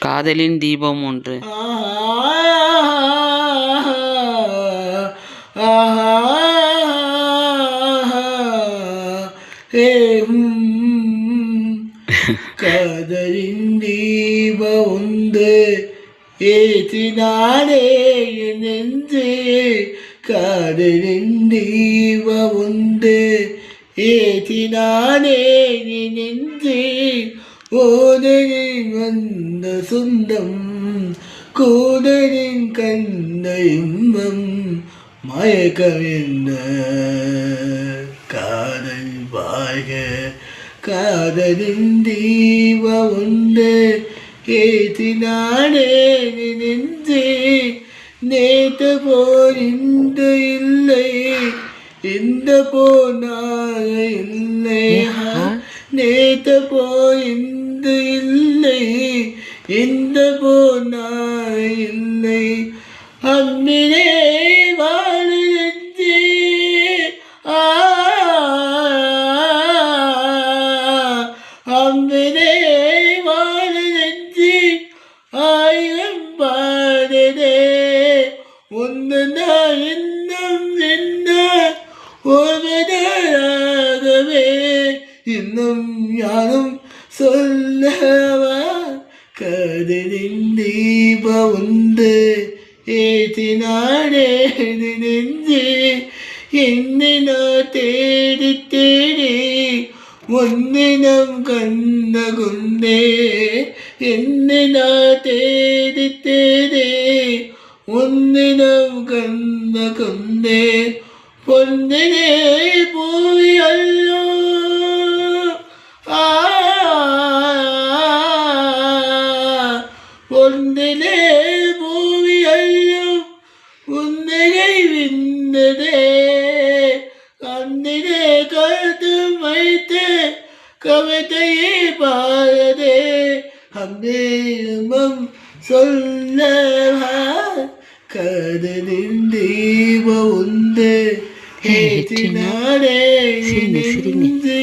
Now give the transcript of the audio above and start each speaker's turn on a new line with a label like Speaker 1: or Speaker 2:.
Speaker 1: காதலின் தீபம் ஒன்று.
Speaker 2: காதலின் தீபம் ஒன்று ஏற்றினானே நெஞ்சு. காதலின் தீபம் ஒன்று ஏற்றினானே நெஞ்சு. ஓதலின் வந்த சொந்தம் கூடலின் கண்ட இன்பம் மயக்கமென்ன காதல் வாழ்க. காதலின் தீப உண்டு ஏற்றினானே நெஞ்சே. நேற்று போல் இன்று இல்லை இந்த போனாக இல்லை. நேற்று போல் இன்று இல்லை இந்த போனாக இல்லை. அம்மினே வாழு நெஞ்சே. அம்மினே வாழு நெஞ்சே. ஆயிரம் பாடதே ஒன்று நான் இன்னும் என்ன ஒருவராகவே இன்னும் யாரும் சொல்லவா. காதலின் தீப உண்டு ஏற்றினானே நெஞ்சே. என்னை நான் தேடி தேடி முன்னினம் கண்ட குந்தே. என்னை நான் தேடி தேடி முன்னினம் கண்ட குந்தே. பொன்னினே பூவி அல்லோ பொன்னிலே பூவி அல்லோ உன்னிலை விந்ததே. கண்ணிலே கருத்து வைத்து கவிதையை பாரதே. அம்மேமம் சொல்லவா. காதலின் தீப உண்டு ஏற்றினானே நெஞ்சே.